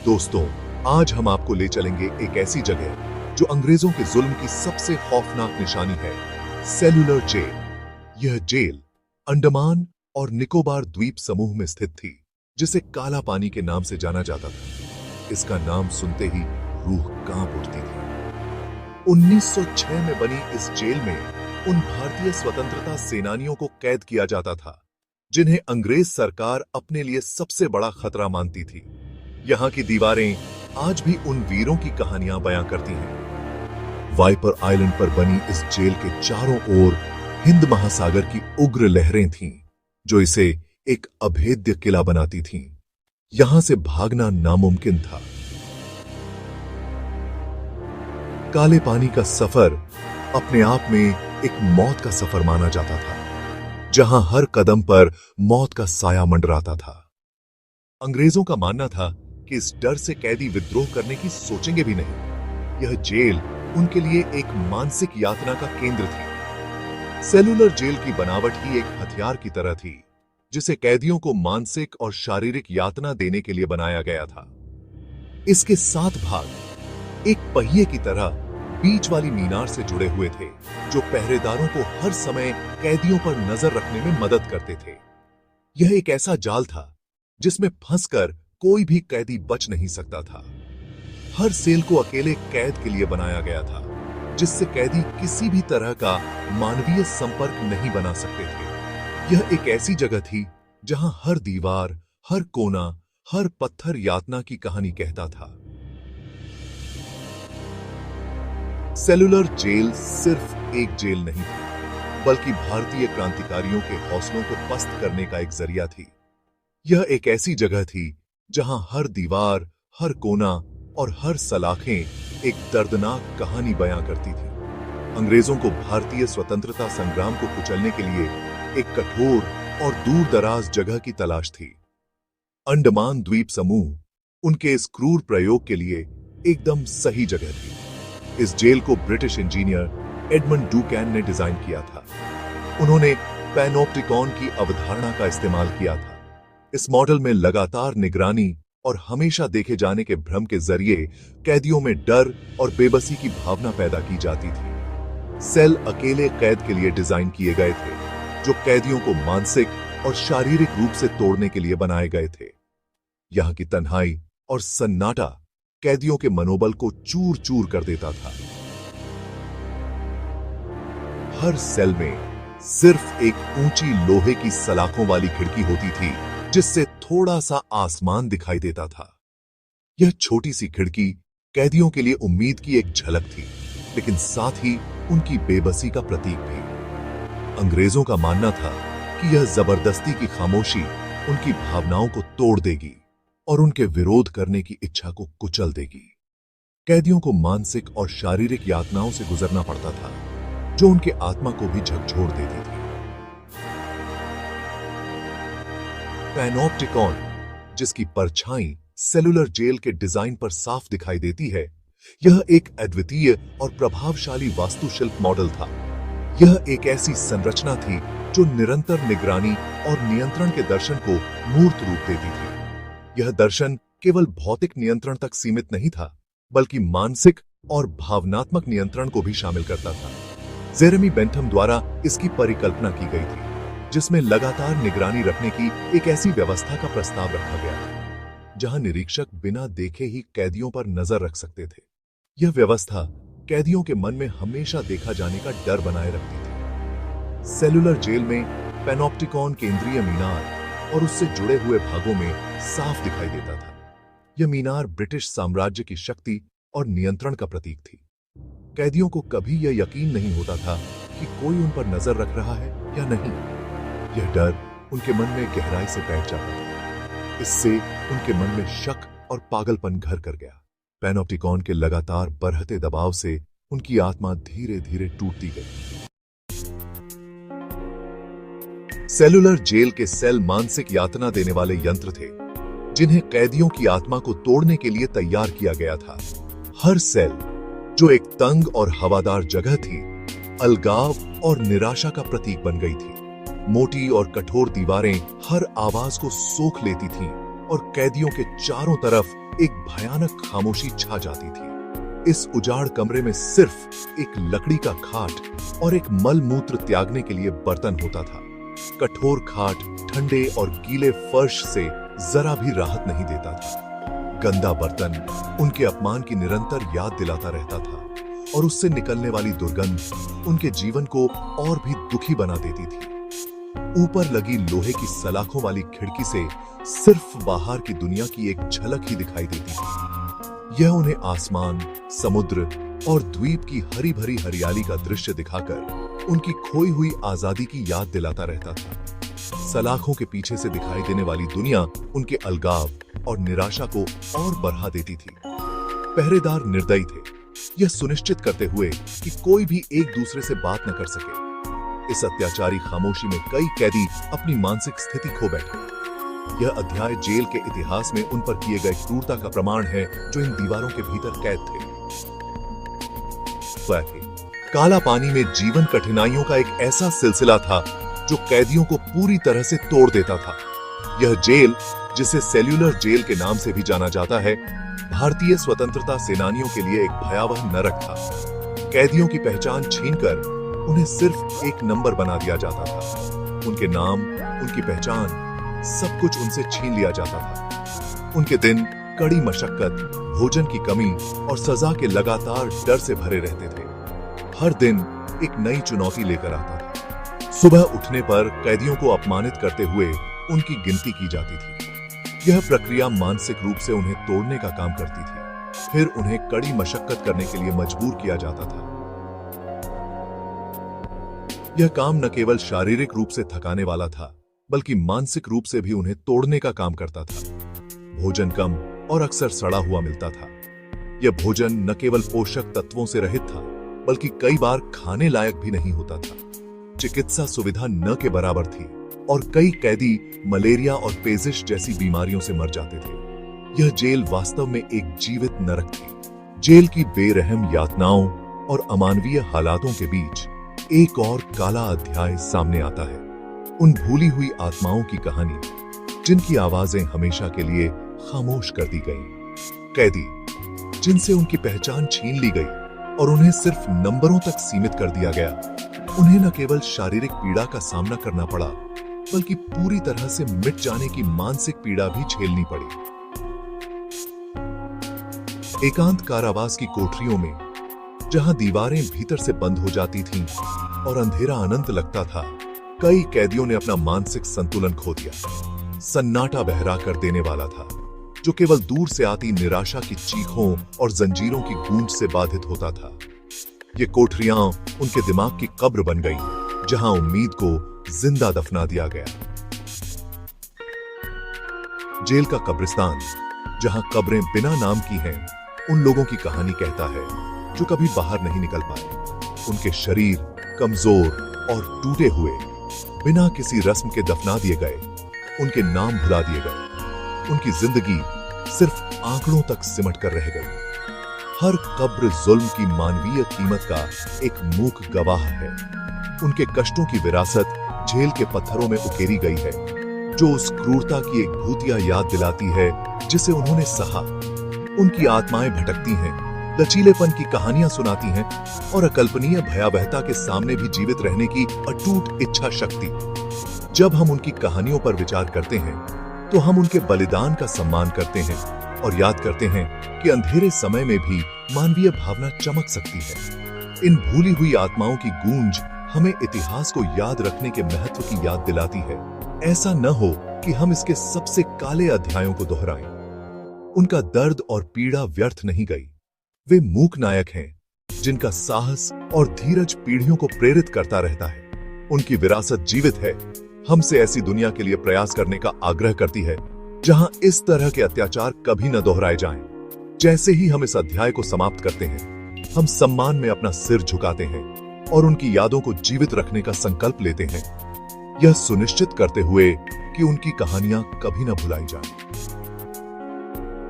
दोस्तों, आज हम आपको ले चलेंगे एक ऐसी जगह जो अंग्रेजों के जुल्म की सबसे खौफनाक निशानी है, सेल्यूलर जेल। यह जेल अंडमान और निकोबार द्वीप समूह में स्थित थी, जिसे काला पानी के नाम से जाना जाता था। इसका नाम सुनते ही रूह कांप उठती थी। 1906 में बनी इस जेल में उन भारतीय स्वतंत्रता सेनानियों को कैद किया जाता था जिन्हें अंग्रेज सरकार अपने लिए सबसे बड़ा खतरा मानती थी। यहाँ की दीवारें आज भी उन वीरों की कहानियां बयां करती हैं। वाइपर आइलैंड पर बनी इस जेल के चारों ओर हिंद महासागर की उग्र लहरें थीं, जो इसे एक अभेद्य किला बनाती थीं। यहां से भागना नामुमकिन था। काले पानी का सफर अपने आप में एक मौत का सफर माना जाता था, जहां हर कदम पर मौत का साया मंडराता था। अंग्रेजों का मानना था कि इस डर से कैदी विद्रोह करने की सोचेंगे भी नहीं। यह जेल उनके लिए एक मानसिक यातना का केंद्र थी। सेलुलर जेल की बनावट ही एक हथियार की तरह थी, जिसे कैदियों को मानसिक और शारीरिक यातना देने के लिए बनाया गया था। इसके 7 भाग एक पहिए की तरह बीच वाली मीनार से जुड़े हुए थे, जो पहरेदारों को हर समय कैदियों पर नजर रखने में मदद करते थे। यह एक ऐसा जाल था जिसमें फंसकर कोई भी कैदी बच नहीं सकता था। हर सेल को अकेले कैद के लिए बनाया गया था, जिससे कैदी किसी भी तरह का मानवीय संपर्क नहीं बना सकते थे। यह एक ऐसी जगह थी जहां हर दीवार, हर कोना, हर पत्थर यातना की कहानी कहता था। सेलुलर जेल सिर्फ एक जेल नहीं थी, बल्कि भारतीय क्रांतिकारियों के हौसलों को पस्त करने का एक जरिया थी। यह एक ऐसी जगह थी जहां हर दीवार, हर कोना और हर सलाखें एक दर्दनाक कहानी बयां करती थी। अंग्रेजों को भारतीय स्वतंत्रता संग्राम को कुचलने के लिए एक कठोर और दूर दराज जगह की तलाश थी। अंडमान द्वीप समूह उनके इस क्रूर प्रयोग के लिए एकदम सही जगह थी। इस जेल को ब्रिटिश इंजीनियर एडमंड डुकैन ने डिजाइन किया था। उन्होंने पैनोप्टिकॉन की अवधारणा का इस्तेमाल किया था। इस मॉडल में लगातार निगरानी और हमेशा देखे जाने के भ्रम के जरिए कैदियों में डर और बेबसी की भावना पैदा की जाती थी। सेल अकेले कैद के लिए डिजाइन किए गए थे, जो कैदियों को मानसिक और शारीरिक रूप से तोड़ने के लिए बनाए गए थे। यहां की तन्हाई और सन्नाटा कैदियों के मनोबल को चूर चूर कर देता था। हर सेल में सिर्फ एक ऊंची लोहे की सलाखों वाली खिड़की होती थी, जिससे थोड़ा सा आसमान दिखाई देता था। यह छोटी सी खिड़की कैदियों के लिए उम्मीद की एक झलक थी, लेकिन साथ ही उनकी बेबसी का प्रतीक भी। अंग्रेजों का मानना था कि यह जबरदस्ती की खामोशी उनकी भावनाओं को तोड़ देगी और उनके विरोध करने की इच्छा को कुचल देगी। कैदियों को मानसिक और शारीरिक यातनाओं से गुजरना पड़ता था, जो उनके आत्मा को भी झकझोर देती थी। पैनोप्टिकॉन, जिसकी परछाई सेलुलर जेल के डिजाइन पर साफ दिखाई देती है, यह एक अद्वितीय और प्रभावशाली वास्तुशिल्प मॉडल था। यह एक ऐसी संरचना थी जो निरंतर निगरानी और नियंत्रण के दर्शन को मूर्त रूप देती थी। यह दर्शन केवल भौतिक नियंत्रण तक सीमित नहीं था, बल्कि मानसिक और भावनात्मक नियंत्रण को भी शामिल करता था। जेरेमी बेंथम द्वारा इसकी परिकल्पना की गई थी, जिसमें लगातार निगरानी रखने की एक ऐसी व्यवस्था का प्रस्ताव रखा गया था, जहां निरीक्षक बिना देखे ही कैदियों पर नजर रख सकते थे। यह व्यवस्था कैदियों के मन में हमेशा देखा जाने का डर बनाए रखती थी। सेलुलर जेल में पैनोप्टिकॉन केंद्रीय मीनार और उससे जुड़े हुए भागों में साफ दिखाई देता था। यह मीनार ब्रिटिश साम्राज्य की शक्ति और नियंत्रण का प्रतीक थी। कैदियों को कभी यह यकीन नहीं होता था कि कोई उन पर नजर रख रहा है या नहीं। यह डर उनके मन में गहराई से बैठ जाता था। इससे उनके मन में शक और पागलपन घर कर गया। पैनोप्टिकॉन के लगातार बढ़ते दबाव से उनकी आत्मा धीरे धीरे टूटती गई। सेलुलर जेल के सेल मानसिक यातना देने वाले यंत्र थे, जिन्हें कैदियों की आत्मा को तोड़ने के लिए तैयार किया गया था। हर सेल, जो एक तंग और हवादार जगह थी, अलगाव और निराशा का प्रतीक बन गई थी। मोटी और कठोर दीवारें हर आवाज को सोख लेती थीं और कैदियों के चारों तरफ एक भयानक खामोशी छा जाती थी। इस उजाड़ कमरे में सिर्फ एक लकड़ी का खाट और एक मल मूत्र त्यागने के लिए बर्तन होता था। कठोर खाट ठंडे और गीले फर्श से जरा भी राहत नहीं देता था। गंदा बर्तन उनके अपमान की निरंतर याद दिलाता रहता था और उससे निकलने वाली दुर्गंध उनके जीवन को और भी दुखी बना देती थी। ऊपर लगी लोहे की सलाखों वाली खिड़की से सिर्फ बाहर की दुनिया की एक झलक ही दिखाई देती थी। यह उन्हें आसमान, समुद्र और द्वीप की हरी भरी हरियाली का दृश्य दिखाकर उनकी खोई हुई आजादी की याद दिलाता रहता था। सलाखों के पीछे से दिखाई देने वाली दुनिया उनके अलगाव और निराशा को और बढ़ा देती थी। पहरेदार निर्दयी थे, यह सुनिश्चित करते हुए कि कोई भी एक दूसरे से बात न कर सके। इस अत्याचारी खामोशी में कई कैदी अपनी मानसिक स्थिति खो बैठे। यह अध्याय जेल के इतिहास में उन पर किए गए क्रूरता का प्रमाण है जो इन दीवारों के भीतर कैद थे। काला पानी में जीवन कठिनाइयों का एक ऐसा सिलसिला था जो कैदियों को पूरी तरह से तोड़ देता था। यह जेल, जिसे सेल्यूलर जेल के नाम से भी जाना जाता है, भारतीय स्वतंत्रता सेनानियों के लिए एक भयावह नरक था। कैदियों की पहचान छीनकर उन्हें सिर्फ एक नंबर बना दिया जाता था। उनके नाम, उनकी पहचान, सब कुछ उनसे छीन लिया जाता था। उनके दिन कड़ी मशक्कत, भोजन की कमी और सजा के लगातार डर से भरे रहते थे। हर दिन एक नई चुनौती लेकर आता था। सुबह उठने पर कैदियों को अपमानित करते हुए उनकी गिनती की जाती थी। यह प्रक्रिया मानसिक रूप से उन्हें तोड़ने का काम करती थी। फिर उन्हें कड़ी मशक्कत करने के लिए मजबूर किया जाता था। यह काम न केवल शारीरिक रूप से थकाने वाला था, बल्कि मानसिक रूप से भी उन्हें तोड़ने का काम करता था। भोजन कम और अक्सर सड़ा हुआ मिलता था। यह भोजन न केवल पोषक तत्वों से रहित था, बल्कि कई बार खाने लायक भी नहीं होता था। चिकित्सा सुविधा न के बराबर थी और कई कैदी मलेरिया और पेजिश जैसी बीमारियों से मर जाते थे। यह जेल वास्तव में एक जीवित नरक थी। जेल की बेरहम यातनाओं और अमानवीय हालातों के बीच एक और काला अध्याय सामने आता है। उन भूली हुई आत्माओं की कहानी जिनकी आवाजें हमेशा के लिए खामोश कर दी गईं। कैदी जिनसे उनकी पहचान छीन ली गई और उन्हें सिर्फ नंबरों तक सीमित कर दिया गया। उन्हें न केवल शारीरिक पीड़ा का सामना करना पड़ा, बल्कि पूरी तरह से मिट जाने की मानसिक पीड़ा भी झेलनी पड़ी। एकांत कारावास की कोठरियों में, जहां दीवारें भीतर से बंद हो जाती थीं और अंधेरा अनंत लगता था, कई कैदियों ने अपना मानसिक संतुलन खो दिया। सन्नाटा बहरा कर देने वाला था, जो केवल दूर से आती निराशा की चीखों और जंजीरों की गूंज से बाधित होता था। ये कोठरियां उनके दिमाग की कब्र बन गई, जहां उम्मीद को जिंदा दफना दिया गया। जेल का कब्रिस्तान, जहां कब्रें बिना नाम की हैं, उन लोगों की कहानी कहता है जो कभी बाहर नहीं निकल पाए। उनके शरीर कमजोर और टूटे हुए, बिना किसी रस्म के दफना दिए गए, उनके नाम भुला दिए गए। उनकी जिंदगी सिर्फ आंकड़ों तक सिमट कर रह गई। हर कब्र जुल्म की मानवीय कीमत का एक मूक गवाह है। उनके कष्टों की विरासत जेल के पत्थरों में उकेरी गई है, जो उस क्रूरता की एक भूतिया याद दिलाती है जिसे उन्होंने सहा। उनकी आत्माएं भटकती हैं, लचीलेपन की कहानियां सुनाती हैं और अकल्पनीय भयावहता के सामने भी जीवित रहने की अटूट इच्छा शक्ति। जब हम उनकी कहानियों पर विचार करते हैं, तो हम उनके बलिदान का सम्मान करते हैं और याद करते हैं कि अंधेरे समय में भी मानवीय भावना चमक सकती है। इन भूली हुई आत्माओं की गूंज हमें इतिहास को याद रखने के महत्व की याद दिलाती है। ऐसा न हो कि हम इसके सबसे काले अध्यायों को दोहराएं। उनका दर्द और पीड़ा व्यर्थ नहीं गई। वे मूक नायक हैं, जिनका साहस और धीरज पीढ़ियों को प्रेरित करता रहता है। उनकी विरासत जीवित है, हमसे ऐसी दुनिया के लिए प्रयास करने का आग्रह करती है जहां इस तरह के अत्याचार कभी न दोहराए जाएं। जैसे ही हम इस अध्याय को समाप्त करते हैं, हम सम्मान में अपना सिर झुकाते हैं और उनकी यादों को जीवित रखने का संकल्प लेते हैं, यह सुनिश्चित करते हुए कि उनकी कहानियां कभी न भुलाई जाएं।